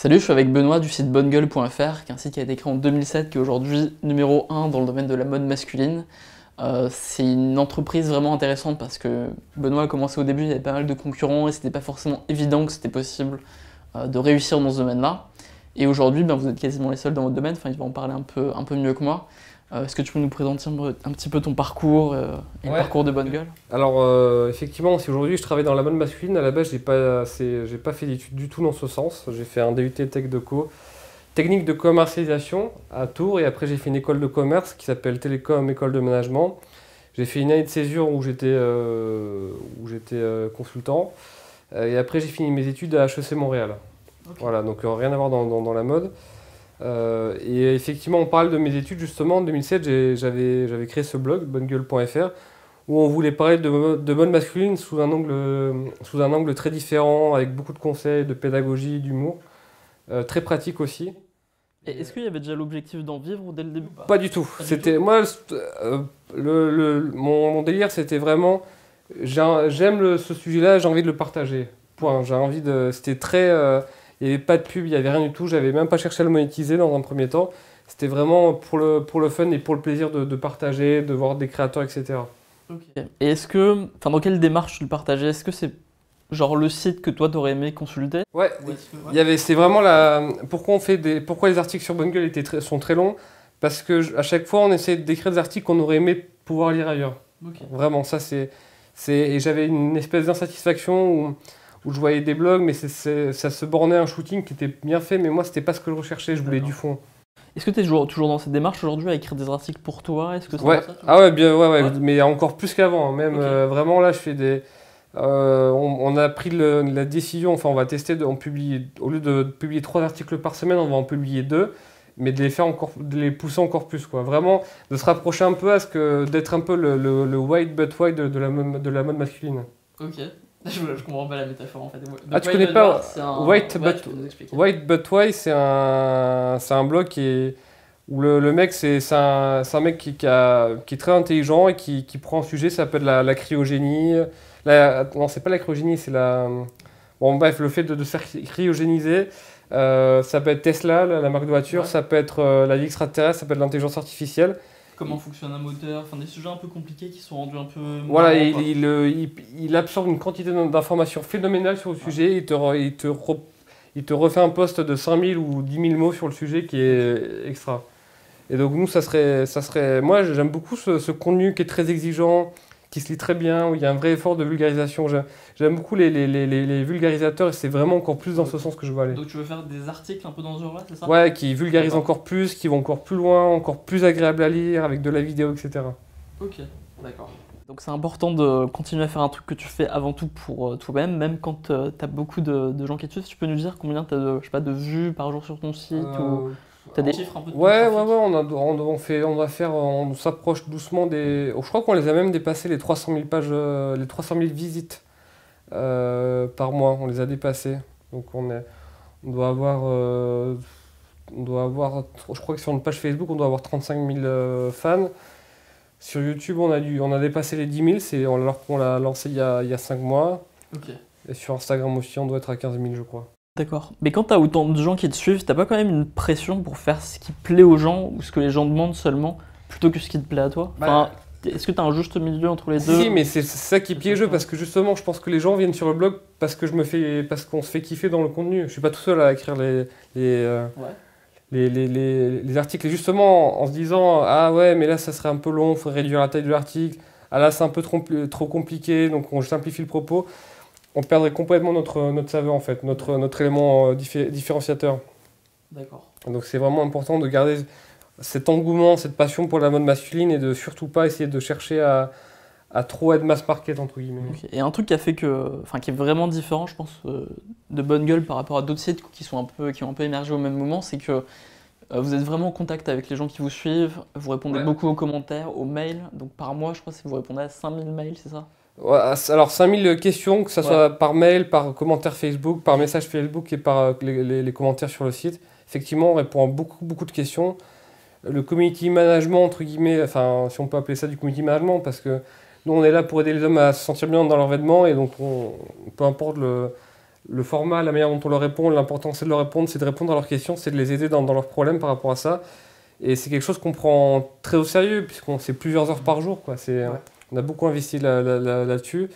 Salut, je suis avec Benoît du site bonnegueule.fr, qui est un site qui a été créé en 2007, qui est aujourd'hui numéro 1 dans le domaine de la mode masculine. C'est une entreprise vraiment intéressante parce que Benoît a commencé au début, il y avait pas mal de concurrents et c'était pas forcément évident que c'était possible de réussir dans ce domaine-là. Et aujourd'hui, vous êtes quasiment les seuls dans votre domaine, enfin il va en parler un peu mieux que moi. Est-ce que tu peux nous présenter un petit peu ton parcours et le parcours de Bonnegueule? Alors effectivement, si aujourd'hui je travaille dans la mode masculine, à la base j'ai pas fait d'études du tout dans ce sens. J'ai fait un DUT Tech Deco, technique de commercialisation à Tours, et après j'ai fait une école de commerce qui s'appelle Télécom École de Management. J'ai fait une année de césure où j'étais consultant, et après j'ai fini mes études à HEC Montréal. Okay. Voilà, donc rien à voir dans la mode. Et effectivement, on parle de mes études justement. En 2007, j'avais créé ce blog, bonnegueule.fr, où on voulait parler de mode masculine sous un angle très différent, avec beaucoup de conseils, de pédagogie, d'humour, très pratique aussi. Et est-ce qu'il y avait déjà l'objectif d'en vivre dès le début? Pas du tout. C'était moi, mon délire, c'était vraiment, j'aime ce sujet-là, j'ai envie de le partager. Point. C'était très il n'y avait pas de pub, il n'y avait rien du tout, j'avais même pas cherché à le monétiser dans un premier temps. C'était vraiment pour le fun et pour le plaisir de partager, de voir des créateurs, etc. Okay. Et est-ce que, dans quelle démarche tu le partageais? Est-ce que c'est genre le site que toi t'aurais aimé consulter? Ouais, c'est vraiment pourquoi les articles sur Bonnegueule sont très longs, parce que à chaque fois on essaie d'écrire des articles qu'on aurait aimé pouvoir lire ailleurs. Okay. Vraiment, ça et j'avais une espèce d'insatisfaction où je voyais des blogs, mais ça se bornait à un shooting qui était bien fait, mais moi, c'était pas ce que je recherchais, je voulais du fond. Est-ce que tu es toujours dans cette démarche aujourd'hui à écrire des articles pour toi? Est-ce que ouais. Ouais, mais encore plus qu'avant. Même okay. Vraiment, là, je fais des... on a pris la décision, enfin, on va tester, au lieu de publier 3 articles par semaine, on va en publier 2, mais de les pousser encore plus, quoi. Vraiment, de se rapprocher un peu d'être un peu le white but white de la mode masculine. Ok. Je comprends pas la métaphore en fait. Tu connais pas White But Why, c'est un blog où le mec, c'est un mec qui est très intelligent et qui prend un sujet, ça s'appelle la cryogénie. Non, c'est pas la cryogénie, c'est la... Bon bref, le fait de se faire cryogéniser, ça peut être Tesla, la marque de voiture, ça peut être la vie extraterrestre, ça peut être l'intelligence artificielle. Comment fonctionne un moteur, des sujets un peu compliqués qui sont rendus un peu... Voilà, il absorbe une quantité d'informations phénoménales sur le sujet, il te refait un post de 5000 ou 10 000 mots sur le sujet qui est extra. Et donc nous, ça serait moi j'aime beaucoup ce contenu qui est très exigeant, qui se lit très bien, où il y a un vrai effort de vulgarisation. J'aime beaucoup les vulgarisateurs et c'est vraiment encore plus dans ce sens que je veux aller. Donc tu veux faire des articles un peu dans ce genre-là, c'est ça? Ouais, qui vulgarisent encore plus, qui vont encore plus loin, encore plus agréable à lire, avec de la vidéo, etc. Ok, d'accord. Donc c'est important de continuer à faire un truc que tu fais avant tout pour toi-même, même quand tu as beaucoup de gens qui te suivent. Tu peux nous dire combien tu as de vues par jour sur ton site ou tu as des chiffres un peu de on s'approche doucement des... Je crois qu'on les a même dépassé les 300 000 pages, les 300 000 visites par mois, on les a dépassés. Donc on doit avoir, je crois que sur une page Facebook, on doit avoir 35 000 fans. Sur YouTube, on a dépassé les 10 000, alors qu'on l'a lancé il y a 5 mois. Okay. Et sur Instagram aussi, on doit être à 15 000, je crois. D'accord. Mais quand tu as autant de gens qui te suivent, t'as pas quand même une pression pour faire ce qui plaît aux gens ou ce que les gens demandent seulement, plutôt que ce qui te plaît à toi? Est-ce que tu as un juste milieu entre les deux? Si, mais c'est ça qui est piégeux, parce que justement, je pense que les gens viennent sur le blog parce qu'on se fait kiffer dans le contenu. Je suis pas tout seul à écrire les articles, et justement en se disant ah ouais, mais là ça serait un peu long, il faudrait réduire la taille de l'article, ah là c'est un peu trop compliqué, donc on simplifie le propos. On perdrait complètement notre saveur en fait, notre élément différenciateur. D'accord. Donc c'est vraiment important de garder cet engouement, cette passion pour la mode masculine et de surtout pas essayer de chercher à trop être mass market entre guillemets. Okay. Et un truc qui a fait qui est vraiment différent, je pense, de Bonnegueule par rapport à d'autres sites qui ont un peu émergé au même moment, c'est que vous êtes vraiment en contact avec les gens qui vous suivent, vous répondez beaucoup aux commentaires, aux mails, donc par mois je crois que vous répondez à 5000 mails, c'est ça? Ouais, alors 5000 questions, que ce soit par mail, par commentaire Facebook, par message Facebook et par les commentaires sur le site. Effectivement, on répond à beaucoup de questions. Le community management, entre guillemets, enfin si on peut appeler ça du community management, parce que nous on est là pour aider les hommes à se sentir bien dans leurs vêtements, et donc peu importe le format, la manière dont on leur répond, l'important c'est de leur répondre, c'est de répondre à leurs questions, c'est de les aider dans leurs problèmes par rapport à ça. Et c'est quelque chose qu'on prend très au sérieux, puisqu'on c'est plusieurs heures par jour, quoi. On a beaucoup investi là-dessus,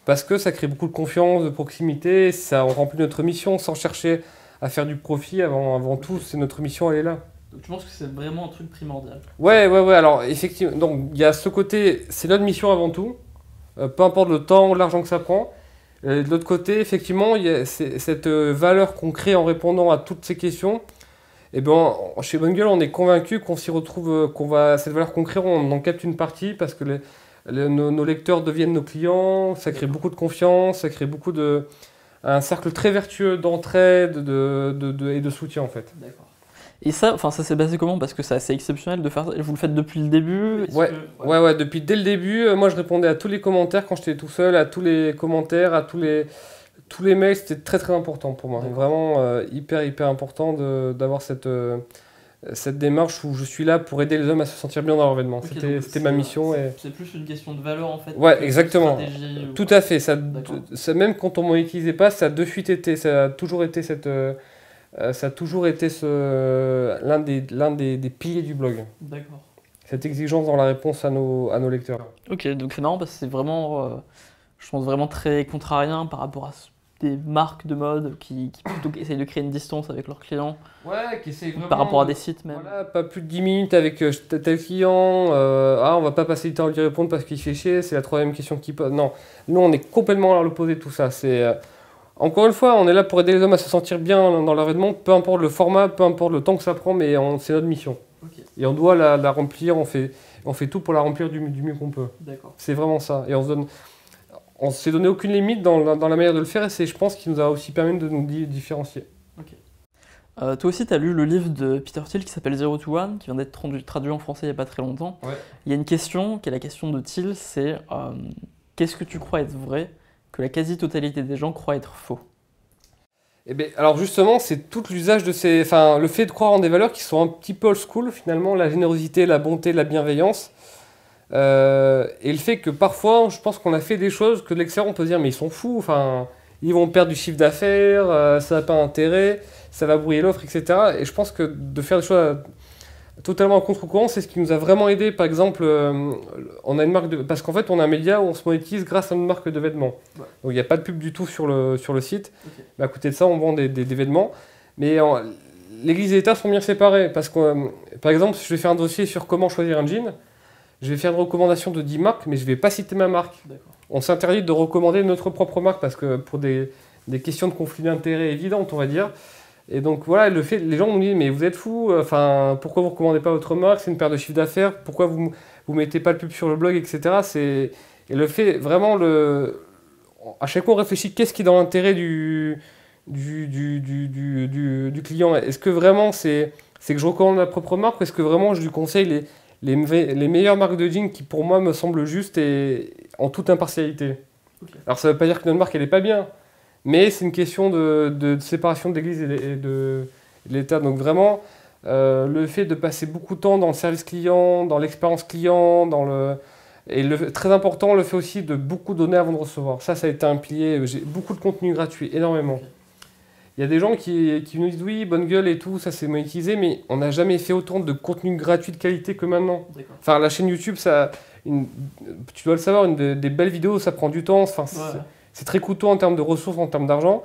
parce que ça crée beaucoup de confiance, de proximité, ça remplit notre mission sans chercher à faire du profit avant tout, c'est notre mission, elle est là. Donc tu penses que c'est vraiment un truc primordial? Ouais, alors effectivement, donc il y a ce côté, c'est notre mission avant tout, peu importe le temps, l'argent que ça prend. De l'autre côté, effectivement, il y a cette valeur qu'on crée en répondant à toutes ces questions. Et ben, chez Bonne Gueule, on est convaincu qu'on s'y retrouve, cette valeur qu'on crée, on en capte une partie parce que nos lecteurs deviennent nos clients, ça crée beaucoup de confiance, ça crée un cercle très vertueux d'entraide et de soutien en fait. D'accord. Et ça s'est passé comment? Parce que c'est assez exceptionnel de faire ça. Vous le faites depuis le début? Ouais, dès le début. Moi, je répondais à tous les commentaires quand j'étais tout seul, à tous les commentaires, à tous les mails. C'était très, très important pour moi. Vraiment hyper important d'avoir cette démarche où je suis là pour aider les hommes à se sentir bien dans leur vêtement. Okay, c'était ma mission. C'est plus une question de valeur en fait. Ouais, exactement. Tout à fait. Ça, même quand on ne monétisait pas, ça a toujours été l'un des piliers du blog. D'accord. Cette exigence dans la réponse à nos lecteurs. Ok, donc c'est marrant parce que c'est vraiment, je pense vraiment très contrariant par rapport à des marques de mode qui plutôt essayent de créer une distance avec leurs clients. Ouais, qui essayent vraiment. Par rapport à des sites même. Voilà, pas plus de 10 minutes avec tel client. On va pas passer du temps à lui répondre parce qu'il fait chier, c'est la troisième question qu'il pose. Non, nous on est complètement à l'opposé de tout ça. Encore une fois, on est là pour aider les hommes à se sentir bien dans leur vêtement, peu importe le format, peu importe le temps que ça prend, mais c'est notre mission. Okay. Et on doit la remplir, on fait tout pour la remplir du mieux qu'on peut. D'accord. C'est vraiment ça. Et on s'est donné aucune limite dans la manière de le faire, et c'est, je pense, qui nous a aussi permis de nous différencier. Okay. Toi aussi, tu as lu le livre de Peter Thiel qui s'appelle Zero to One, qui vient d'être traduit en français il n'y a pas très longtemps. Ouais. Il y a une question, qui est la question de Thiel, c'est qu'est-ce que tu crois être vrai que la quasi-totalité des gens croient être faux? Eh bien, alors justement, c'est tout l'usage de le fait de croire en des valeurs qui sont un petit peu old school, finalement, la générosité, la bonté, la bienveillance. Et le fait que parfois, je pense qu'on a fait des choses que de l'extérieur, on peut se dire, mais ils sont fous, ils vont perdre du chiffre d'affaires, ça n'a pas intérêt, ça va brouiller l'offre, etc. Et je pense que de faire des choses totalement en contre-courant, c'est ce qui nous a vraiment aidé. Par exemple, on a une marque parce qu'en fait, on a un média où on se monétise grâce à une marque de vêtements. Ouais. Donc il n'y a pas de pub du tout sur le site. Okay. Mais à côté de ça, on vend des vêtements. Mais l'Église et l'État sont bien séparés. Parce que, par exemple, si je vais faire un dossier sur comment choisir un jean, je vais faire une recommandation de 10 marques, mais je ne vais pas citer ma marque. On s'interdit de recommander notre propre marque parce que pour des questions de conflit d'intérêts évidentes, on va dire. Et donc voilà, les gens nous disent mais vous êtes fous, pourquoi vous ne recommandez pas votre marque, c'est une perte de chiffre d'affaires, pourquoi vous mettez pas le pub sur le blog, etc. Et le fait vraiment, à chaque fois on réfléchit qu'est-ce qui est dans l'intérêt du client. Est-ce que vraiment c'est que je recommande ma propre marque ou est-ce que vraiment je lui conseille les meilleures marques de jeans qui pour moi me semblent justes et en toute impartialité. Okay. Alors ça ne veut pas dire que notre marque elle n'est pas bien. Mais c'est une question de séparation de l'Église et de l'État. Donc vraiment, le fait de passer beaucoup de temps dans le service client, dans l'expérience client, très important, le fait aussi de beaucoup donner avant de recevoir. Ça a été un pilier. J'ai beaucoup de contenu gratuit, énormément. Okay. Il y a des gens qui nous disent oui, Bonne Gueule et tout, ça c'est monétisé, mais on n'a jamais fait autant de contenu gratuit de qualité que maintenant. La chaîne YouTube, tu dois le savoir, des belles vidéos, ça prend du temps. C'est très coûteux en termes de ressources, en termes d'argent.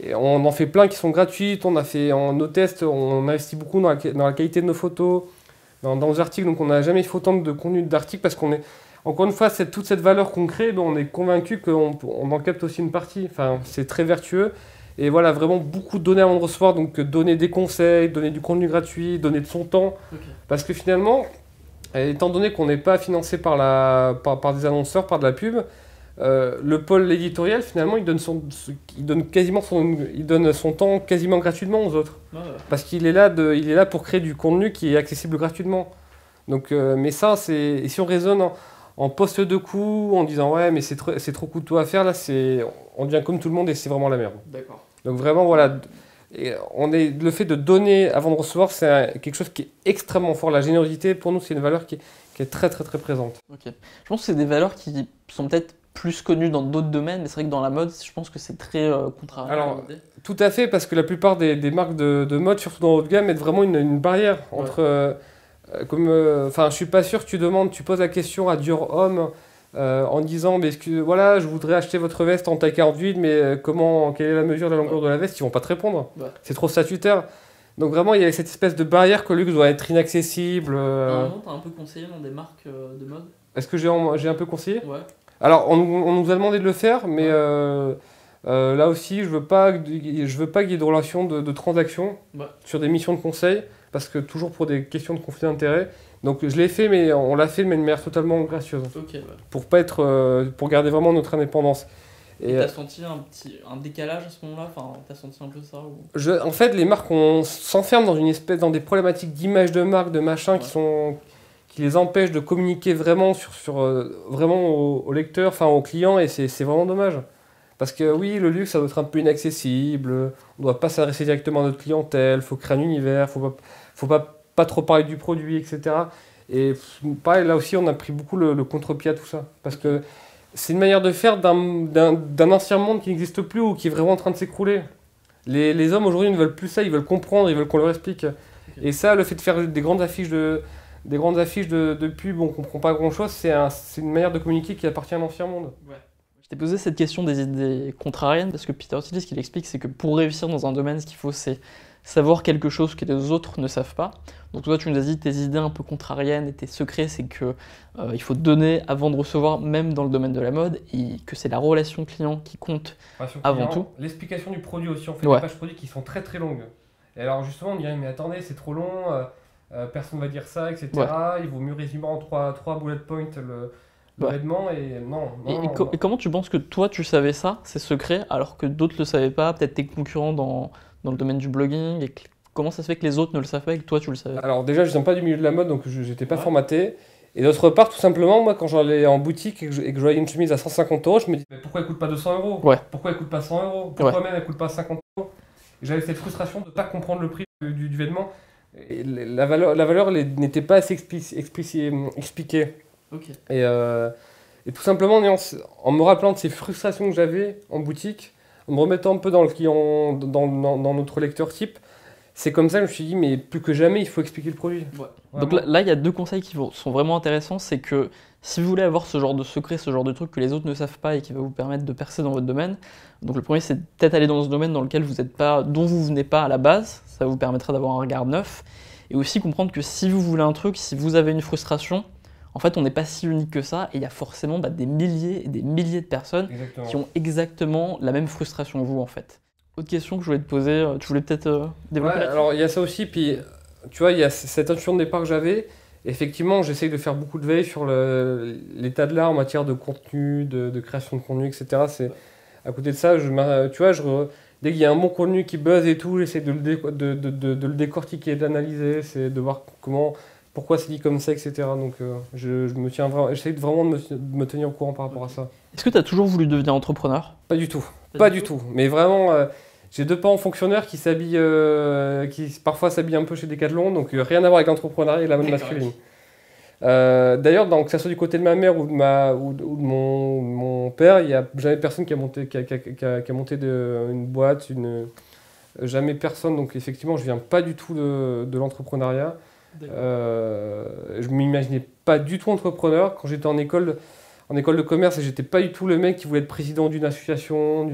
Et on en fait plein qui sont gratuites. Nos tests, on investit beaucoup dans la qualité de nos photos, dans nos articles. Donc on n'a jamais fait autant de contenu d'articles parce qu'on est, encore une fois, toute cette valeur qu'on crée, on est convaincu qu'on en capte aussi une partie. C'est très vertueux. Et voilà, vraiment beaucoup de donner avant de recevoir. Donc donner des conseils, donner du contenu gratuit, donner de son temps. Okay. Parce que finalement, étant donné qu'on n'est pas financé par des annonceurs, par de la pub, le pôle éditorial, finalement, il donne son temps quasiment gratuitement aux autres. Ouais. Parce qu'il est là pour créer du contenu qui est accessible gratuitement. Donc, mais ça, si on raisonne en poste de coût, en disant ouais, mais c'est trop coûteux à faire, là, on devient comme tout le monde et c'est vraiment la merde. D'accord. Donc vraiment, voilà. Le fait de donner avant de recevoir, c'est quelque chose qui est extrêmement fort. La générosité, pour nous, c'est une valeur qui est très, très, très présente. Ok. Je pense que c'est des valeurs qui sont peut-être plus connu dans d'autres domaines, mais c'est vrai que dans la mode, je pense que c'est très contrarié. Alors, tout à fait, parce que la plupart des marques de mode, surtout dans le haut de gamme, mettent vraiment une barrière entre... je suis pas sûr que tu poses la question à Dior Homme en disant, mais voilà, je voudrais acheter votre veste en taille 48, mais quelle est la mesure de la longueur de la veste? Ils vont pas te répondre. C'est trop statutaire. Donc vraiment, il y a cette espèce de barrière que le luxe doit être inaccessible. Normalement, t'as un peu conseillé dans des marques de mode? Est-ce que j'ai un peu conseillé? Ouais. Alors, on nous a demandé de le faire, mais là aussi, je veux pas qu'il y ait de relation de transaction sur des missions de conseil, parce que toujours pour des questions de conflit d'intérêt. Donc je l'ai fait, mais on l'a fait, mais de manière totalement gracieuse. Pour garder vraiment notre indépendance. Et t'as senti un décalage à ce moment-là? Enfin, t'as senti un peu ça En fait, les marques, on s'enferme dans des problématiques d'image de marque, de machin, qui les empêchent de communiquer vraiment vraiment au lecteur, enfin aux clients, et c'est vraiment dommage. Parce que oui, le luxe, ça doit être un peu inaccessible, on ne doit pas s'adresser directement à notre clientèle, il faut créer un univers, faut pas trop parler du produit, etc. Et pareil, là aussi, on a pris beaucoup le contre-pied à tout ça. Parce que c'est une manière de faire d'un ancien monde qui n'existe plus ou qui est vraiment en train de s'écrouler. Les hommes aujourd'hui ne veulent plus ça, ils veulent comprendre, ils veulent qu'on leur explique. Et ça, le fait de faire des grandes affiches de pub, on ne comprend pas grand-chose, c'est une manière de communiquer qui appartient à l'ancien monde. Ouais. Je t'ai posé cette question des idées contrariennes parce que Peter Thiel, ce qu'il explique, c'est que pour réussir dans un domaine, ce qu'il faut, c'est savoir quelque chose que les autres ne savent pas. Donc toi, tu nous as dit tes idées un peu contrariennes et tes secrets, c'est que il faut donner avant de recevoir, même dans le domaine de la mode, et que c'est la relation client qui compte avant tout. L'explication du produit aussi, on fait des pages produits qui sont très très longues. Et alors justement, on dirait, mais attendez, c'est trop long, personne ne va dire ça, etc. Il vaut mieux résumer en trois bullet points l'événement et non. Et comment tu penses que toi, tu savais ça, ces secrets, alors que d'autres ne le savaient pas, peut-être tes concurrents dans le domaine du blogging, et comment ça se fait que les autres ne le savent pas et que toi tu le savais? Alors déjà, je ne viens pas du milieu de la mode, donc je n'étais pas formaté. Et d'autre part, tout simplement, moi quand j'allais en boutique et que je voyais une chemise à 150 €, je me dis mais pourquoi elle coûte pas 200 €? Pourquoi elle coûte pas 100 €? Pourquoi même elle coûte pas 50 €? J'avais cette frustration de ne pas comprendre le prix du vêtement. Et la valeur n'était pas assez expliquée. Et tout simplement, en me rappelant de ces frustrations que j'avais en boutique, en me remettant un peu dans le client, dans notre lecteur type, c'est comme ça que je me suis dit, mais plus que jamais, il faut expliquer le produit. Donc là, il y a deux conseils qui sont vraiment intéressants. C'est que si vous voulez avoir ce genre de secret, ce genre de truc que les autres ne savent pas et qui va vous permettre de percer dans votre domaine, donc le premier, c'est peut-être aller dans ce domaine dans lequel dont vous venez pas à la base. Ça vous permettra d'avoir un regard neuf. Et aussi comprendre que si vous voulez un truc, si vous avez une frustration, en fait, on n'est pas si unique que ça, et il y a forcément des milliers et des milliers de personnes qui ont exactement la même frustration que vous, en fait. Autre question que je voulais te poser, tu voulais peut-être développer là-dessus? Alors, il y a ça aussi, puis tu vois, il y a cette intuition de départ que j'avais. Effectivement, j'essaye de faire beaucoup de veille sur l'état de l'art en matière de contenu, de création de contenu, etc. À côté de ça, tu vois, dès qu'il y a un bon contenu qui buzz et tout, j'essaie de le décortiquer, d'analyser, de voir pourquoi c'est dit comme ça, etc. Donc j'essaie vraiment de me tenir au courant par rapport à ça. Est-ce que tu as toujours voulu devenir entrepreneur? Pas du tout. Pas du tout. Mais vraiment, j'ai 2 parents fonctionnaires qui parfois s'habillent un peu chez Decathlon, donc rien à voir avec l'entrepreneuriat et la mode masculine. D'ailleurs, que ce soit du côté de ma mère ou de mon père, il n'y a jamais personne qui a monté une boîte, jamais personne. Donc effectivement, je viens pas du tout de l'entrepreneuriat. Je m'imaginais pas du tout entrepreneur. Quand j'étais en école de commerce, j'étais pas du tout le mec qui voulait être président d'une association.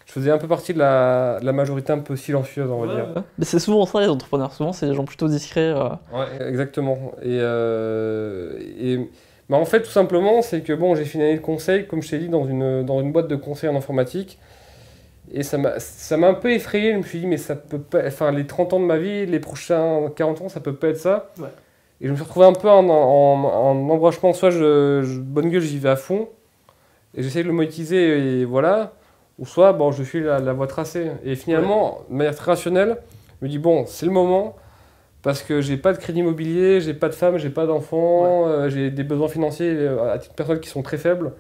Je faisais un peu partie de la majorité un peu silencieuse, on va dire. Mais c'est souvent ça, les entrepreneurs. Souvent, c'est des gens plutôt discrets. Ouais, exactement. Mais en fait, tout simplement, c'est que j'ai fait une année de conseil, comme je t'ai dit, dans une boîte de conseil en informatique. Et ça m'a un peu effrayé. Je me suis dit, mais ça peut pas. Enfin, les 30 ans de ma vie, les prochains 40 ans, ça peut pas être ça. Et je me suis retrouvé un peu en embranchement. Soit bonne gueule, j'y vais à fond. Et j'essaie de le monétiser, et voilà. Ou soit, je suis la voie tracée. Et finalement, de manière très rationnelle, je me dis, c'est le moment. Parce que j'ai pas de crédit immobilier, j'ai pas de femme, j'ai pas d'enfant, j'ai des besoins financiers à titre personnel qui sont très faibles.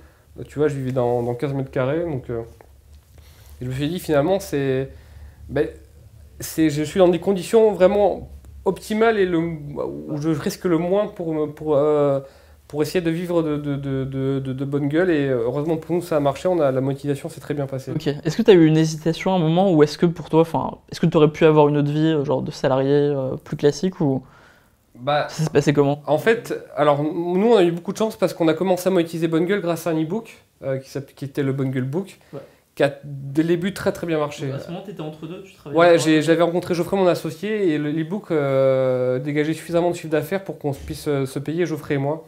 Tu vois, je vivais dans 15 mètres carrés. Donc, et je me suis dit, finalement, je suis dans des conditions vraiment optimales et où je risque le moins pour essayer de vivre de bonne gueule. Et heureusement pour nous, ça a marché. La monétisation s'est très bien passée. Ok. Est-ce que tu as eu une hésitation à un moment ou est-ce que pour toi, est-ce que tu aurais pu avoir une autre vie, genre de salarié plus classique ou ça s'est passé comment? En fait, alors nous, on a eu beaucoup de chance parce qu'on a commencé à monétiser bonne gueule grâce à un e-book qui était le Bonne Gueule Book. Ouais. Qui a dès le début très très bien marché. À ce moment, tu étais entre deux, tu travaillais. Ouais, j'avais rencontré Geoffrey, mon associé, et l'e-book dégageait suffisamment de chiffre d'affaires pour qu'on puisse se payer, Geoffrey et moi.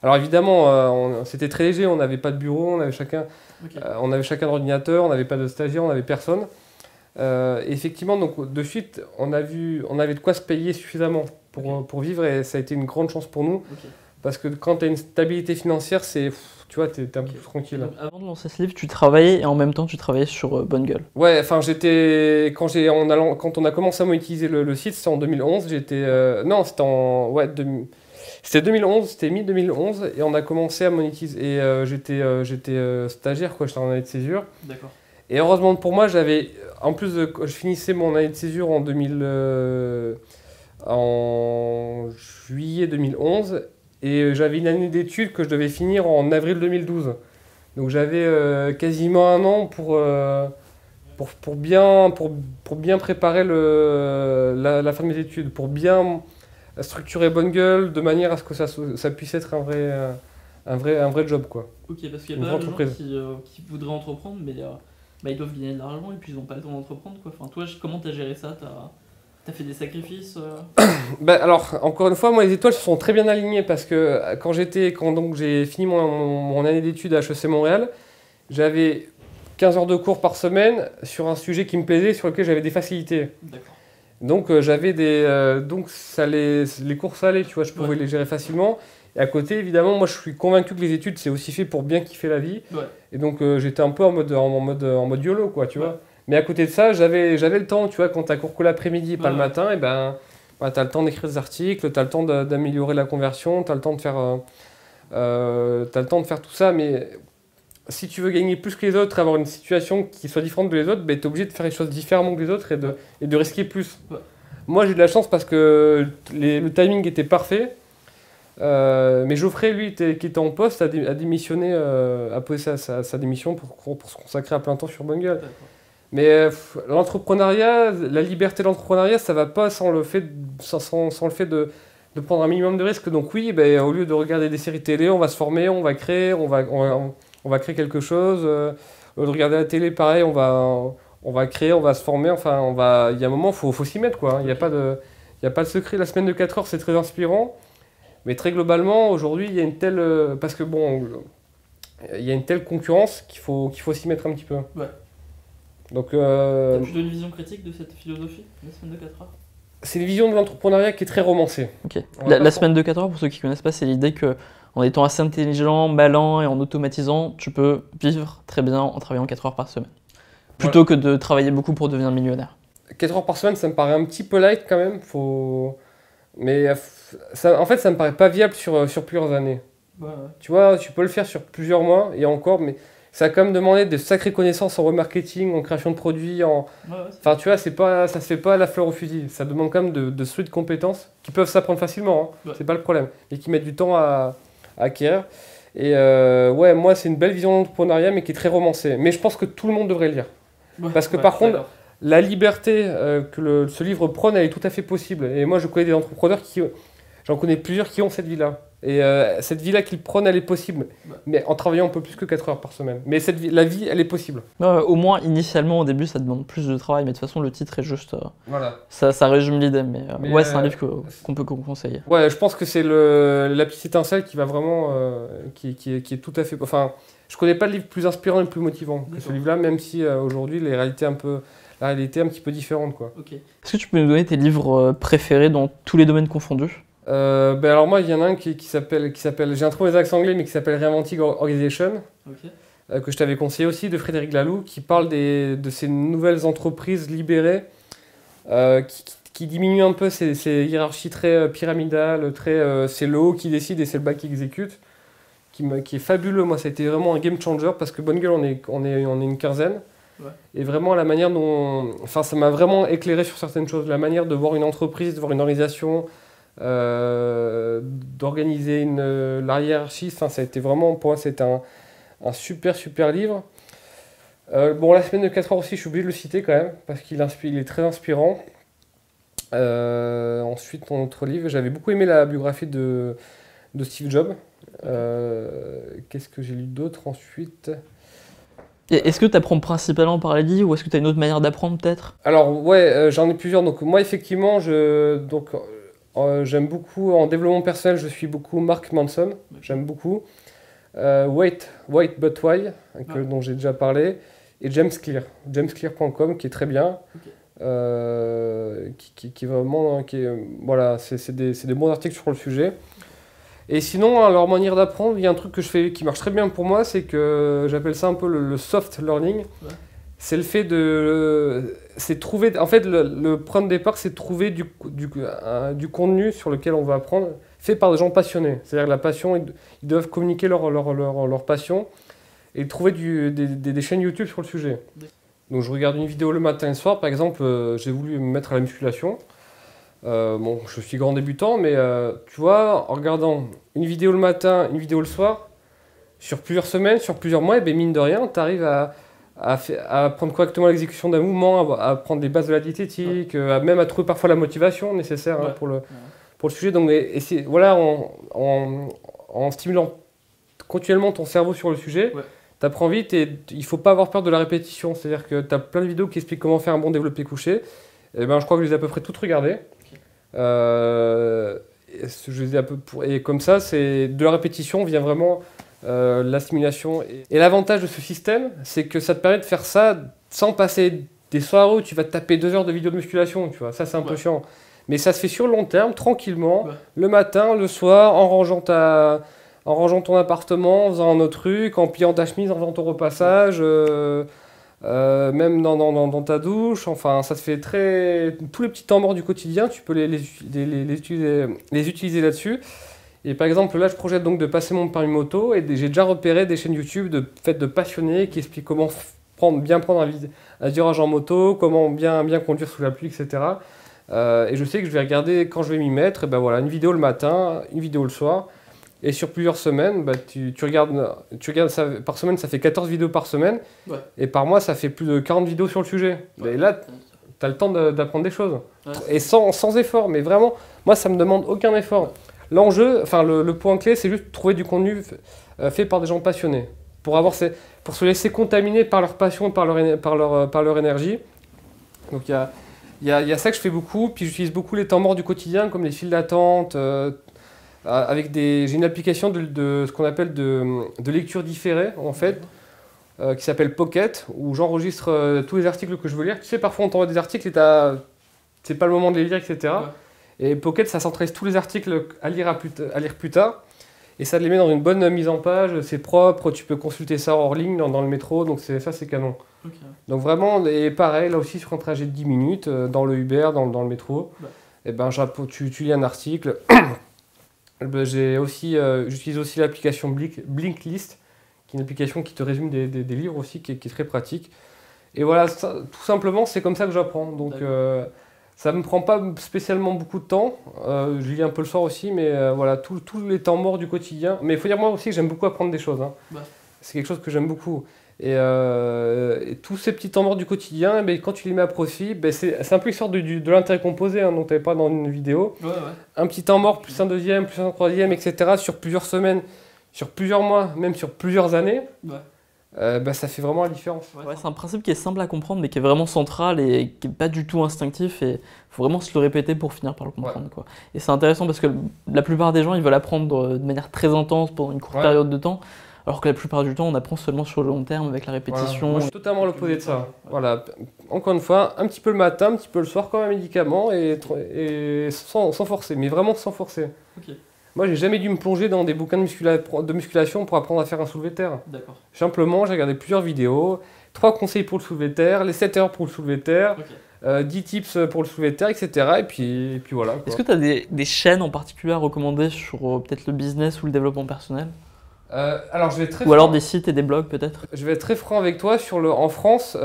Alors évidemment, c'était très léger, on n'avait pas de bureau, on avait chacun un ordinateur, on n'avait pas de stagiaire, on n'avait personne. Effectivement, donc de suite, on avait de quoi se payer suffisamment pour vivre, et ça a été une grande chance pour nous. Okay. Parce que quand tu as une stabilité financière, tu vois, t'es un peu plus tranquille. Donc, avant de lancer ce livre, tu travaillais et en même temps tu travaillais sur Bonne Gueule. Ouais, enfin quand on a commencé à monétiser le site, c'était en 2011. Non, c'était c'était 2011, c'était mi-2011 et on a commencé à monétiser. Et j'étais stagiaire, quoi, j'étais en année de césure. D'accord. Et heureusement pour moi, je finissais mon année de césure en juillet 2011. Et j'avais une année d'études que je devais finir en avril 2012. Donc j'avais quasiment un an pour bien préparer la fin de mes études, pour bien structurer Bonne Gueule de manière à ce que ça puisse être un vrai job, quoi. Ok, parce qu'il y a pas mal de gens qui voudraient entreprendre, mais ils doivent gagner de l'argent et puis ils n'ont pas le temps d'entreprendre, quoi. Enfin, toi, comment tu as géré ça? T'as fait des sacrifices Alors, encore une fois, moi, les étoiles se sont très bien alignées parce que quand j'ai fini mon année d'études à HEC Montréal, j'avais 15 heures de cours par semaine sur un sujet qui me plaisait, sur lequel j'avais des facilités. D'accord. Donc, les cours ça allait, tu vois, je pouvais les gérer facilement. Et à côté, évidemment, moi, je suis convaincu que les études, c'est aussi fait pour bien kiffer la vie. Ouais. Et donc, j'étais un peu en mode YOLO, quoi, tu vois. Mais à côté de ça, j'avais le temps, tu vois, quand t'as cours que l'après-midi, pas le matin, et t'as le temps d'écrire des articles, t'as le temps d'améliorer la conversion, t'as le temps de faire tout ça, mais si tu veux gagner plus que les autres, avoir une situation qui soit différente de les autres, t'es obligé de faire les choses différemment que les autres et de risquer plus. Ouais. Moi, j'ai de la chance parce que le timing était parfait, mais Geoffrey, lui, qui était en poste, a démissionné, a posé sa démission pour se consacrer à plein temps sur Bonne Gueule. Mais l'entrepreneuriat, la liberté de l'entrepreneuriat, ça va pas sans le fait de prendre un minimum de risques. Donc oui, au lieu de regarder des séries télé, on va se former, on va créer, on va créer quelque chose. Au lieu de regarder la télé, pareil, on va créer, on va se former. Enfin, il y a un moment, faut s'y mettre, quoi. Il n'y a pas de secret. La semaine de 4 heures, c'est très inspirant. Mais très globalement, aujourd'hui, il y a une telle... parce que il y a une telle concurrence qu'il faut s'y mettre un petit peu. Ouais. Donc, t'as plutôt une vision critique de cette philosophie, la semaine de 4 heures? C'est une vision de l'entrepreneuriat qui est très romancée. Ok. La semaine de 4 heures, pour ceux qui ne connaissent pas, c'est l'idée que en étant assez intelligent, malin et en automatisant, tu peux vivre très bien en travaillant 4 heures par semaine. Plutôt que de travailler beaucoup pour devenir millionnaire. 4 heures par semaine, ça me paraît un petit peu light quand même. Mais en fait, ça me paraît pas viable sur plusieurs années. Ouais. Tu vois, tu peux le faire sur plusieurs mois et encore, mais... Ça a quand même demandé de sacrées connaissances en remarketing, en création de produits, enfin tu vois, ça se fait pas à la fleur au fusil. Ça demande quand même de solides compétences qui peuvent s'apprendre facilement, hein. Ouais. C'est pas le problème, mais qui mettent du temps à acquérir. Et moi c'est une belle vision de l'entrepreneuriat, mais qui est très romancée. Mais je pense que tout le monde devrait le lire. Ouais, parce que par contre, la liberté que ce livre prône, elle est tout à fait possible. Et moi je connais des entrepreneurs j'en connais plusieurs qui ont cette vie-là. Et cette vie-là qu'ils prônent, elle est possible. Mais en travaillant un peu plus que 4 heures par semaine. Mais la vie, elle est possible. Au moins, initialement, au début, ça demande plus de travail. Mais de toute façon, le titre est juste... voilà. Ça résume l'idée. Mais c'est un livre qu'on peut conseiller. Ouais, je pense que c'est la petite étincelle qui va vraiment... qui est tout à fait... Enfin, je connais pas de livre plus inspirant et plus motivant que ce livre-là, même si aujourd'hui, la réalité est un petit peu différente, quoi. Okay. Est-ce que tu peux nous donner tes livres préférés dans tous les domaines confondus? Alors moi, il y en a un qui s'appelle, j'ai un trop les accents anglais, mais qui s'appelle Reinventing Organization, okay. Que je t'avais conseillé aussi, de Frédéric Laloux, qui parle de ces nouvelles entreprises libérées, qui diminuent un peu ces hiérarchies très pyramidales, c'est le haut qui décide et c'est le bas qui exécute, qui est fabuleux. Moi, ça a été vraiment un game changer, parce que Bonne Gueule, on est une quinzaine. Ouais. Et vraiment, la manière dont... Enfin, ça m'a vraiment éclairé sur certaines choses. La manière de voir une entreprise, de voir une organisation... d'organiser la hiérarchie. Enfin, ça a été vraiment, pour moi, c'était un super livre. Bon, La semaine de 4 heures aussi, je suis obligé de le citer quand même, parce qu'il est très inspirant. Ensuite, ton autre livre, j'avais beaucoup aimé la biographie de Steve Jobs. Qu'est-ce que j'ai lu d'autre ensuite? Est-ce que tu apprends principalement par les livres ou est-ce que tu as une autre manière d'apprendre peut-être? Alors ouais, j'en ai plusieurs. Donc moi effectivement, j'aime beaucoup en développement personnel, je suis beaucoup Mark Manson, j'aime beaucoup. Wait But Why, dont j'ai déjà parlé, et James Clear, jamesclear.com qui est très bien. Qui est vraiment, voilà, c'est des bons articles sur le sujet. Et sinon, à leur manière d'apprendre, il y a un truc que je fais qui marche très bien pour moi, c'est que j'appelle ça un peu le soft learning. Ouais. C'est le fait c'est trouver, en fait, le point de départ, c'est de trouver du contenu sur lequel on va apprendre, fait par des gens passionnés. C'est-à-dire la passion, ils doivent communiquer leur passion et trouver des chaînes YouTube sur le sujet. Donc je regarde une vidéo le matin et le soir, par exemple, j'ai voulu me mettre à la musculation. Bon, je suis grand débutant, mais tu vois, en regardant une vidéo le matin, une vidéo le soir, sur plusieurs semaines, sur plusieurs mois, et bien mine de rien, tu arrives à apprendre correctement l'exécution d'un mouvement, à apprendre les bases de la diététique, même à trouver parfois la motivation nécessaire pour le sujet. Donc, voilà, en stimulant continuellement ton cerveau sur le sujet, tu apprends vite et il ne faut pas avoir peur de la répétition. C'est-à-dire que tu as plein de vidéos qui expliquent comment faire un bon développé couché. Et ben, je crois que je les ai à peu près toutes regardées. Et comme ça, de la répétition vient vraiment l'assimilation. Et l'avantage de ce système, c'est que ça te permet de faire ça sans passer des soirées où tu vas te taper 2 heures de vidéos de musculation. Tu vois. Ça, c'est un peu chiant. Mais ça se fait sur le long terme, tranquillement, le matin, le soir, en rangeant ton appartement, en faisant un autre truc, en pliant ta chemise, en faisant ton repassage. Même dans ta douche, enfin ça se fait tous les petits temps morts du quotidien, tu peux les utiliser là-dessus. Et par exemple là je projette donc de passer mon permis moto et j'ai déjà repéré des chaînes YouTube de passionnés qui expliquent comment bien prendre un virage en moto, comment bien conduire sous la pluie, etc. Et je sais que je vais regarder quand je vais m'y mettre, et ben voilà, une vidéo le matin, une vidéo le soir. Et sur plusieurs semaines, bah, tu regardes ça, par semaine, ça fait 14 vidéos par semaine. Ouais. Et par mois, ça fait plus de 40 vidéos sur le sujet. Ouais. Et là, tu as le temps d'apprendre des choses. Ouais. Et sans effort. Mais vraiment, moi, ça ne me demande aucun effort. Ouais. L'enjeu, enfin le point clé, c'est juste trouver du contenu fait par des gens passionnés. Pour se laisser contaminer par leur passion et par leur énergie. Donc il y a ça que je fais beaucoup. Puis j'utilise beaucoup les temps morts du quotidien, comme les files d'attente. J'ai une application de ce qu'on appelle de lecture différée, en fait, qui s'appelle Pocket, où j'enregistre tous les articles que je veux lire. Tu sais, parfois on t'envoie des articles et c'est pas le moment de les lire, etc. Ouais. Et Pocket, ça centralise tous les articles à lire plus tard. Et ça te les met dans une bonne mise en page, c'est propre, tu peux consulter ça hors ligne dans le métro, donc c'est canon. Okay. Donc vraiment, et pareil, là aussi sur un trajet de 10 minutes, dans le Uber, dans le métro, et ben, tu lis un article. J'utilise aussi l'application Blinkist, qui est une application qui te résume des livres aussi, qui est très pratique. Et voilà, tout simplement, c'est comme ça que j'apprends. Donc ça ne me prend pas spécialement beaucoup de temps. Je lis un peu le soir aussi, mais voilà, tous les temps morts du quotidien. Mais il faut dire moi aussi que j'aime beaucoup apprendre des choses. Hein. Ouais. C'est quelque chose que j'aime beaucoup. Et tous ces petits temps morts du quotidien, quand tu les mets à profit, c'est un peu l'histoire de l'intérêt composé, hein, dont tu n'avais pas dans une vidéo. Ouais. Un petit temps mort, plus un deuxième, plus un troisième, etc. sur plusieurs semaines, sur plusieurs mois, même sur plusieurs années, ça fait vraiment la différence. Ouais, c'est un principe qui est simple à comprendre, mais qui est vraiment central et qui n'est pas du tout instinctif. Et il faut vraiment se le répéter pour finir par le comprendre. Quoi. Et c'est intéressant parce que la plupart des gens, ils veulent apprendre de manière très intense pendant une courte période de temps. Alors que la plupart du temps, on apprend seulement sur le long terme avec la répétition. Moi, je suis totalement l'opposé de ça. Voilà. Encore une fois, un petit peu le matin, un petit peu le soir comme un médicament et sans forcer, mais vraiment sans forcer. Okay. Moi, j'ai jamais dû me plonger dans des bouquins de musculation pour apprendre à faire un soulevé de terre. D'accord. Simplement, j'ai regardé plusieurs vidéos, 3 conseils pour le soulevé de terre, les 7 heures pour le soulevé de terre, 10 tips pour le soulevé de terre, etc. Et puis voilà. Quoi. Est-ce que tu as des chaînes en particulier à recommander sur peut-être le business ou le développement personnel ? Alors je vais être Ou alors des sites et des blogs peut-être. Je vais être très franc avec toi, en France,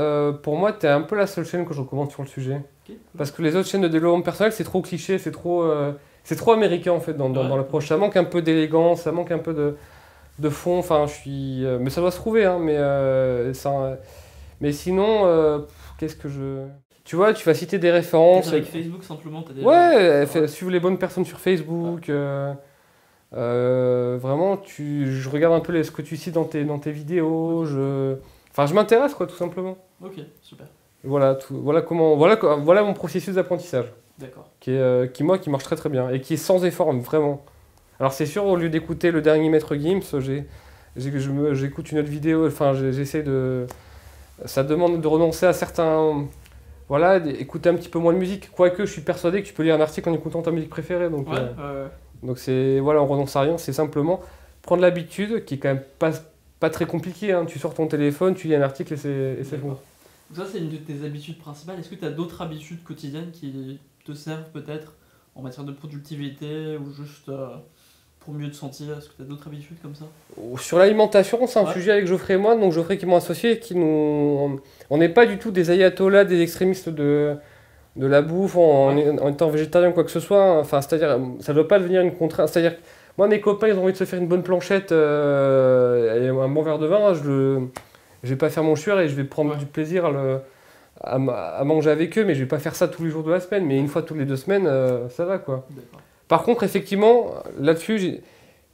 pour moi tu es un peu la seule chaîne que je recommande sur le sujet. Okay. Parce que les autres chaînes de développement personnel c'est trop cliché, c'est trop c'est trop américain en fait dans l'approche. Ça manque un peu d'élégance, ça manque un peu de fond. Enfin, mais ça doit se trouver, hein, mais sinon, qu'est-ce que je... Tu vois, tu vas citer des références. Avec Facebook simplement, t'as déjà... Ouais, suivre les bonnes personnes sur Facebook. Vraiment, je regarde un peu ce que tu cites dans tes vidéos. Enfin, je m'intéresse, quoi, tout simplement. Ok, super. Voilà mon processus d'apprentissage. D'accord. Qui marche très très bien et qui est sans effort, vraiment. Alors, c'est sûr, au lieu d'écouter le dernier maître Gims, j'écoute une autre vidéo. Enfin, j'essaie de... Ça demande de renoncer à certains... Voilà, écouter un petit peu moins de musique. Quoique, je suis persuadé que tu peux lire un article en écoutant ta musique préférée. Donc, donc on renonce à rien. C'est simplement prendre l'habitude, qui est quand même pas très compliqué. Hein. Tu sors ton téléphone, tu lis un article et c'est bon. Donc ça, c'est une de tes habitudes principales. Est-ce que tu as d'autres habitudes quotidiennes qui te servent peut-être en matière de productivité ou juste pour mieux te sentir? Est-ce que tu as d'autres habitudes comme ça? Sur l'alimentation, c'est un sujet avec Geoffrey et moi. Donc Geoffrey qui est mon associé, on n'est pas du tout des ayatollahs, des extrémistes de la bouffe en étant végétarien ou quoi que ce soit. Enfin, c'est-à-dire, ça ne doit pas devenir une contrainte. C'est-à-dire, moi, mes copains, ils ont envie de se faire une bonne planchette et un bon verre de vin. Je ne vais pas faire mon chueur et je vais prendre du plaisir à manger avec eux, mais je ne vais pas faire ça tous les jours de la semaine. Mais une fois toutes les 2 semaines, ça va, quoi. Par contre, effectivement, là-dessus, j'ai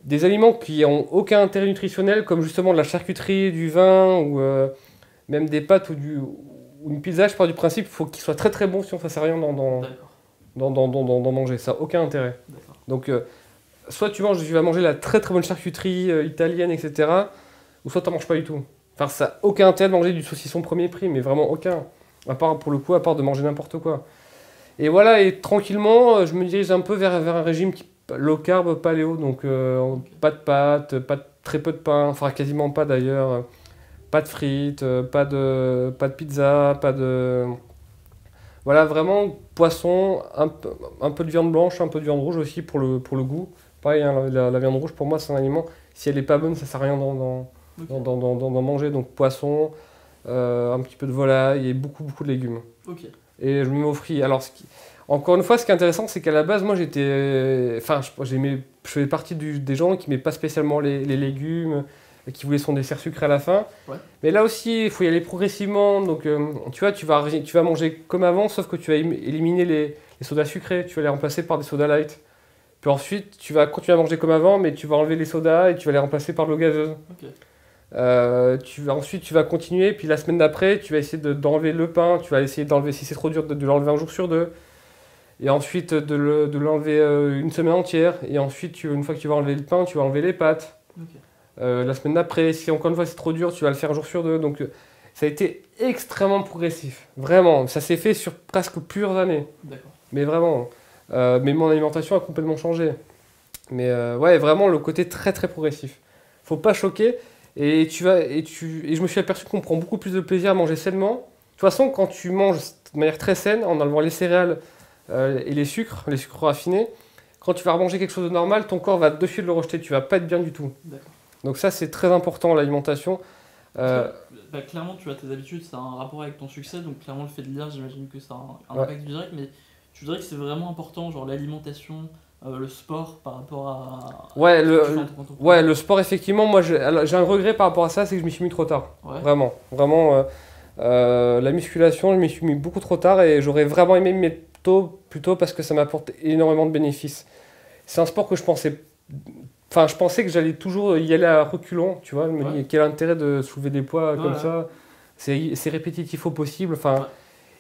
des aliments qui n'ont aucun intérêt nutritionnel, comme justement de la charcuterie, du vin, ou même des pâtes ou une pizza. Je pars du principe qu'il faut qu'il soit très très bon, sinon ça ne sert à rien d'en manger. Ça n'a aucun intérêt. Donc, soit tu vas manger la très très bonne charcuterie italienne, etc., ou soit tu n'en manges pas du tout. Enfin, ça n'a aucun intérêt de manger du saucisson premier prix, mais vraiment aucun. À part de manger n'importe quoi. Et voilà, et tranquillement, je me dirige un peu vers un régime low carb, paléo, donc pas de pâtes, très peu de pain, enfin quasiment pas d'ailleurs, pas de frites, pas de pizza, pas de... Voilà, vraiment poisson, un peu de viande blanche, un peu de viande rouge aussi pour le goût. Pareil, hein, la viande rouge pour moi c'est un aliment, si elle n'est pas bonne, ça sert à rien d'en manger, donc poisson, un petit peu de volaille et beaucoup de légumes. Ok. Et je me mets au frit. Alors, encore une fois, ce qui est intéressant, c'est qu'à la base, moi, je faisais partie des gens qui n'aimaient pas spécialement les légumes, qui voulaient son dessert sucré à la fin. Ouais. Mais là aussi, il faut y aller progressivement. Donc, tu vois, tu vas manger comme avant, sauf que tu vas éliminer les sodas sucrés. Tu vas les remplacer par des sodas light. Puis ensuite, tu vas continuer à manger comme avant, mais tu vas enlever les sodas et tu vas les remplacer par de l'eau gazeuse. Okay. Ensuite, tu vas continuer, puis la semaine d'après, tu vas essayer d'enlever le pain, tu vas essayer d'enlever, si c'est trop dur, de l'enlever un jour sur 2, et ensuite de l'enlever une semaine entière, et ensuite, une fois que tu vas enlever le pain, tu vas enlever les pâtes. Okay. La semaine d'après, si encore une fois c'est trop dur, tu vas le faire un jour sur 2, donc ça a été extrêmement progressif, vraiment, ça s'est fait sur presque plusieurs années. D'accord. Mais vraiment, mais mon alimentation a complètement changé. Mais ouais, vraiment le côté très très progressif. Faut pas choquer. Et je me suis aperçu qu'on prend beaucoup plus de plaisir à manger sainement. De toute façon, quand tu manges de manière très saine, en enlevant les céréales et les sucres raffinés, quand tu vas manger quelque chose de normal, ton corps va de suite le rejeter. Tu vas pas être bien du tout. Donc ça, c'est très important, l'alimentation. Clairement, tu as tes habitudes, ça a un rapport avec ton succès. Donc clairement, le fait de lire, j'imagine que ça a un impact direct. Mais tu dirais que c'est vraiment important, genre l'alimentation... le sport par rapport à... le sport, effectivement, moi j'ai un regret par rapport à ça, c'est que je m'y suis mis trop tard. Ouais. Vraiment. La musculation, je m'y suis mis beaucoup trop tard et j'aurais vraiment aimé m'y mettre plus tôt parce que ça m'apporte énormément de bénéfices. C'est un sport que je pensais que j'allais toujours y aller à reculons, tu vois. Je me dis, quel intérêt de soulever des poids comme ça, c'est répétitif au possible.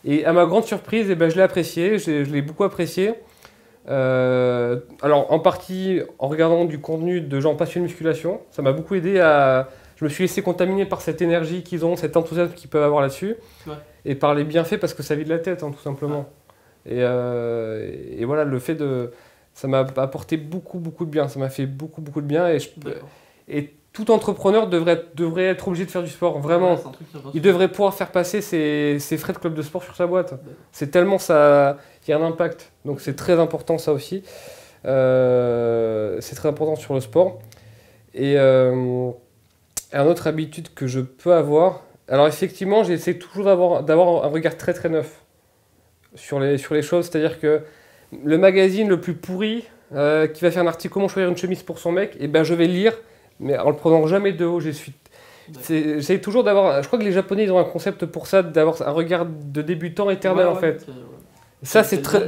Et à ma grande surprise, je l'ai apprécié, je l'ai beaucoup apprécié. Alors en partie en regardant du contenu de gens passionnés de musculation, ça m'a beaucoup aidé je me suis laissé contaminer par cette énergie qu'ils ont, cet enthousiasme qu'ils peuvent avoir là-dessus, et par les bienfaits parce que ça vide la tête, hein, tout simplement. Et voilà, ça m'a apporté beaucoup de bien, ça m'a fait beaucoup de bien, et tout entrepreneur devrait être obligé de faire du sport, vraiment. Il devrait pouvoir faire passer ses frais de club de sport sur sa boîte. C'est tellement ça, il y a un impact. Donc c'est très important ça aussi. C'est très important sur le sport. Et une autre habitude que je peux avoir, alors effectivement j'essaie toujours d'avoir un regard très très neuf sur les choses. C'est-à-dire que le magazine le plus pourri, qui va faire un article comment choisir une chemise pour son mec, et ben je vais le lire, mais en le prenant jamais de haut. J'essaie toujours d'avoir. Je crois que les Japonais ils ont un concept pour ça, d'avoir un regard de débutant éternel en fait. Ça c'est très.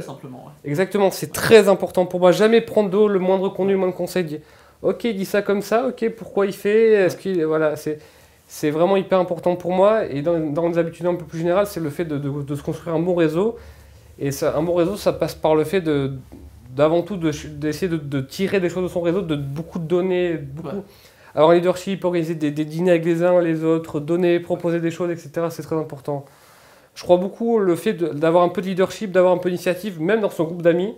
Exactement, c'est très important pour moi. Jamais prendre de haut le moindre contenu, le moindre conseil. Ok, il dit ça comme ça, ok, pourquoi il fait, est-ce qu'il. Voilà, c'est vraiment hyper important pour moi. Et dans les habitudes un peu plus générales, c'est le fait de se construire un bon réseau. Et ça, un bon réseau, ça passe par le fait d'avant tout d'essayer de tirer des choses de son réseau, de beaucoup de données, avoir un leadership, organiser des dîners avec les uns, les autres, donner, proposer des choses, etc. C'est très important. Je crois beaucoup le fait d'avoir un peu de leadership, d'avoir un peu d'initiative, même dans son groupe d'amis.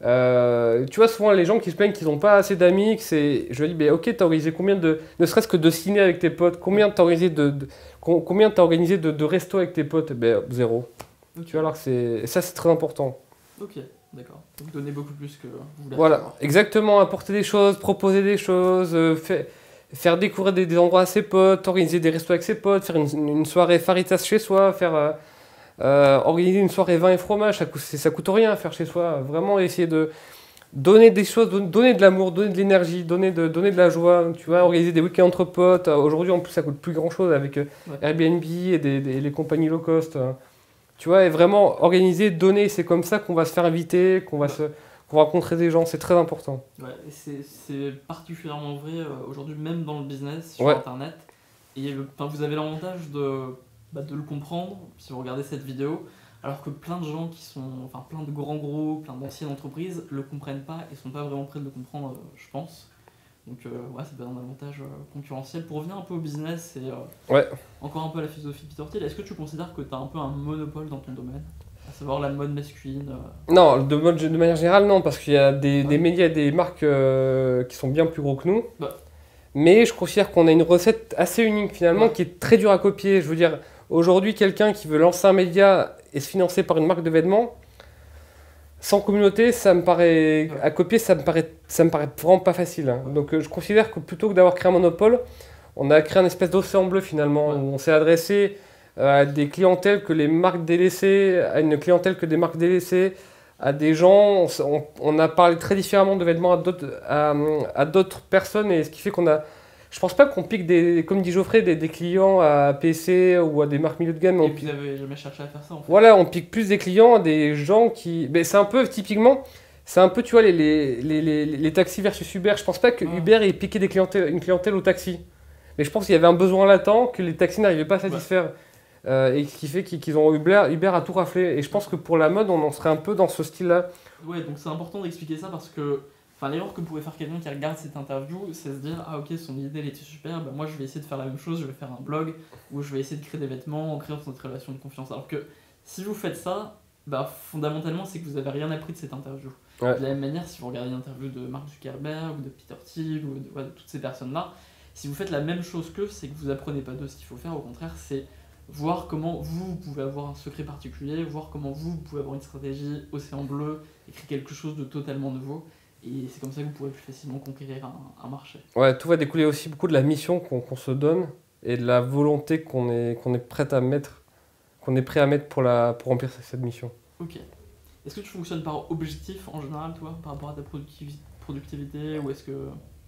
Tu vois, souvent les gens qui se plaignent qu'ils n'ont pas assez d'amis, je leur dis, ben, ok, t'as organisé combien ne serait-ce que de ciné avec tes potes, combien t'as organisé de restos avec tes potes? Ben, 0. Okay. Tu vois, alors ça c'est très important. Ok, d'accord. Donc donner beaucoup plus que vous voulez. Voilà, exactement, apporter des choses, proposer des choses, faire découvrir des endroits à ses potes, organiser des restos avec ses potes, faire une soirée faritas chez soi, organiser une soirée vin et fromage, ça coûte rien à faire chez soi. Vraiment essayer de donner des choses, donner de l'amour, donner de l'énergie, donner de la joie. Tu vois, organiser des week-ends entre potes. Aujourd'hui, en plus, ça coûte plus grand-chose avec Airbnb et les compagnies low cost. Tu vois, et vraiment organiser, donner, c'est comme ça qu'on va se faire inviter, qu'on va rencontrer des gens, c'est très important. Ouais, c'est particulièrement vrai aujourd'hui, même dans le business, sur Internet. Et vous avez l'avantage de le comprendre si vous regardez cette vidéo, alors que plein de gens plein de grands groupes, plein d'anciennes entreprises le comprennent pas et sont pas vraiment prêts de le comprendre, je pense. Donc ça peut être un avantage concurrentiel. Pour revenir un peu au business et encore un peu à la philosophie Peter Thiel, est-ce que tu considères que tu as un peu un monopole dans ton domaine, à savoir la mode masculine Non, de manière générale non, parce qu'il y a des médias et des marques qui sont bien plus gros que nous. Mais je considère qu'on a une recette assez unique finalement qui est très dure à copier. Je veux dire, aujourd'hui quelqu'un qui veut lancer un média et se financer par une marque de vêtements, sans communauté, ça me paraît à copier, ça me paraît vraiment pas facile. Hein. Donc je considère que plutôt que d'avoir créé un monopole, on a créé un espèce d'océan bleu finalement, où on s'est adressé à des clientèles que les marques délaissées, à une clientèle que des marques délaissées, à des gens, on a parlé très différemment de vêtements à d'autres personnes, et ce qui fait qu'on a... Je pense pas qu'on pique, comme dit Geoffrey, des clients à PC ou à des marques milieu de gamme. Et vous n'avez jamais cherché à faire ça en fait. Voilà, on pique plus des clients à des gens qui... Mais c'est un peu, typiquement, tu vois, les taxis versus Uber. Je pense pas que Uber ait piqué une clientèle au taxi. Mais je pense qu'il y avait un besoin latent que les taxis n'arrivaient pas à satisfaire. Et ce qui fait qu'ils ont Uber a tout raflé. Et je pense que pour la mode, on en serait un peu dans ce style-là. Ouais, donc c'est important d'expliquer ça parce que... l'erreur que pourrait faire quelqu'un qui regarde cette interview, c'est se dire ah ok, son idée elle était super, moi je vais essayer de faire la même chose, je vais faire un blog où je vais essayer de créer des vêtements, en créant cette relation de confiance. Alors que si vous faites ça, fondamentalement c'est que vous avez rien appris de cette interview. De la même manière, si vous regardez une interview de Mark Zuckerberg ou de Peter Thiel ou de toutes ces personnes-là, si vous faites la même chose qu'eux, c'est que vous apprenez pas d'eux. Ce qu'il faut faire au contraire, c'est voir comment vous pouvez avoir un secret particulier, voir comment vous pouvez avoir une stratégie océan bleu, écrire quelque chose de totalement nouveau. Et c'est comme ça que vous pourrez plus facilement conquérir un marché. Ouais, tout va découler aussi beaucoup de la mission qu'on se donne et de la volonté qu'on est prêt à mettre pour remplir cette mission. Ok. Est-ce que tu fonctionnes par objectif en général, toi, par rapport à ta productivité, ou est-ce que...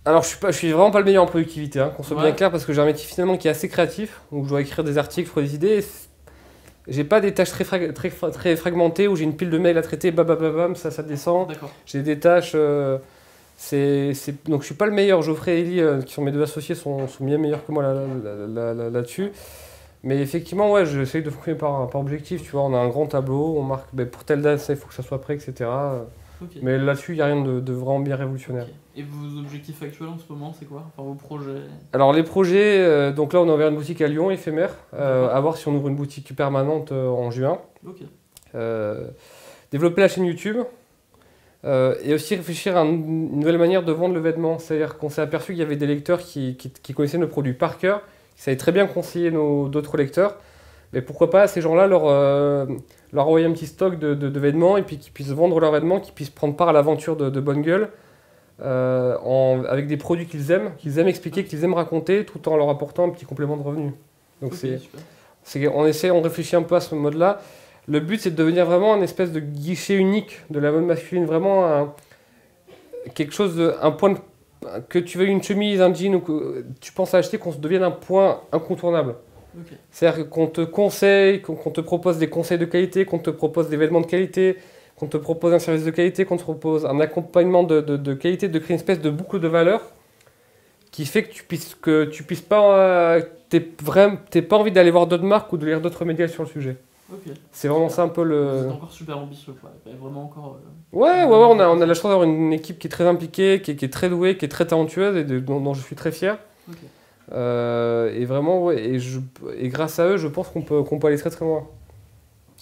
Alors, je suis vraiment pas le meilleur en productivité, hein, qu'on soit bien clair, parce que j'ai un métier finalement qui est assez créatif, où je dois écrire des articles, trouver des idées. J'ai pas des tâches très fragmentées où j'ai une pile de mails à traiter, bam, ça descend. J'ai des tâches. Donc je suis pas le meilleur. Geoffrey et Ellie, qui sont mes deux associés, sont bien meilleurs que moi là-dessus. Mais effectivement, ouais, j'essaye de fonctionner par objectif. Tu vois, on a un grand tableau, on marque pour telle date, il faut que ça soit prêt, etc. Okay. Mais là-dessus, il n'y a rien de vraiment bien révolutionnaire. Okay. Et vos objectifs actuels en ce moment, c'est quoi? Vos projets? Alors les projets, donc là on a ouvert une boutique à Lyon, éphémère, à voir si on ouvre une boutique permanente en juin. Okay. Développer la chaîne YouTube, et aussi réfléchir à une nouvelle manière de vendre le vêtement. C'est-à-dire qu'on s'est aperçu qu'il y avait des lecteurs qui connaissaient nos produits par cœur, qui savaient très bien conseiller d'autres lecteurs. Mais pourquoi pas à ces gens-là leur envoyer un petit stock de vêtements et puis qu'ils puissent vendre leurs vêtements, qu'ils puissent prendre part à l'aventure de Bonne Gueule avec des produits qu'ils aiment expliquer, qu'ils aiment raconter, tout en leur apportant un petit complément de revenu. Donc on réfléchit un peu à ce mode-là. Le but c'est de devenir vraiment une espèce de guichet unique de la mode masculine, vraiment quelque chose, que tu veuilles une chemise, un jean ou que tu penses à acheter, qu'on se devienne un point incontournable. Okay. C'est-à-dire qu'on te conseille, qu'on te propose des conseils de qualité, qu'on te propose des vêtements de qualité, qu'on te propose un service de qualité, qu'on te propose un accompagnement de qualité, de créer une espèce de boucle de valeur qui fait que tu puisses pas, t'aies pas envie d'aller voir d'autres marques ou de lire d'autres médias sur le sujet. Okay. C'est vraiment ça un peu le... Vous êtes encore super ambitieux, quoi. Vraiment encore... Ouais, on a la chance d'avoir une équipe qui est très impliquée, qui est très douée, qui est très talentueuse et dont je suis très fier. Okay. Et vraiment, ouais, et grâce à eux, je pense qu'on peut aller très très loin.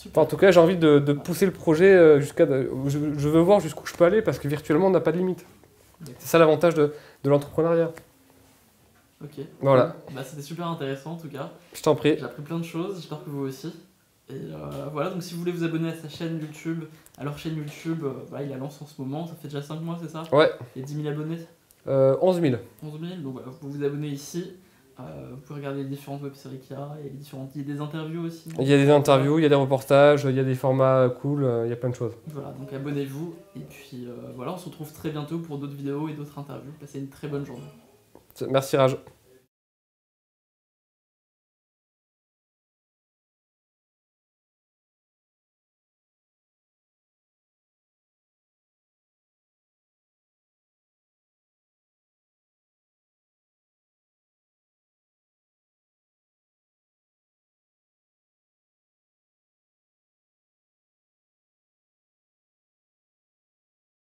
Enfin, en tout cas, j'ai envie de pousser le projet jusqu'à... Je veux voir jusqu'où je peux aller parce que virtuellement, on n'a pas de limite. Okay. C'est ça l'avantage de l'entrepreneuriat. Ok. Voilà. Bah, c'était super intéressant en tout cas. Je t'en prie. J'ai appris plein de choses, j'espère que vous aussi. Et voilà, donc si vous voulez vous abonner à sa chaîne YouTube, à leur chaîne YouTube, il la lance en ce moment, ça fait déjà 5 mois, c'est ça? Ouais. Il y a 10 000 abonnés 11 000. 11 000, donc voilà, vous pouvez vous abonner ici. Vous pouvez regarder les différentes web-séries qu'il y a, et il y a des interviews aussi. Il y a des interviews, il y a des reportages, il y a des formats cool, il y a plein de choses. Voilà, donc abonnez-vous, et puis voilà, on se retrouve très bientôt pour d'autres vidéos et d'autres interviews. Passez une très bonne journée. Merci Raj.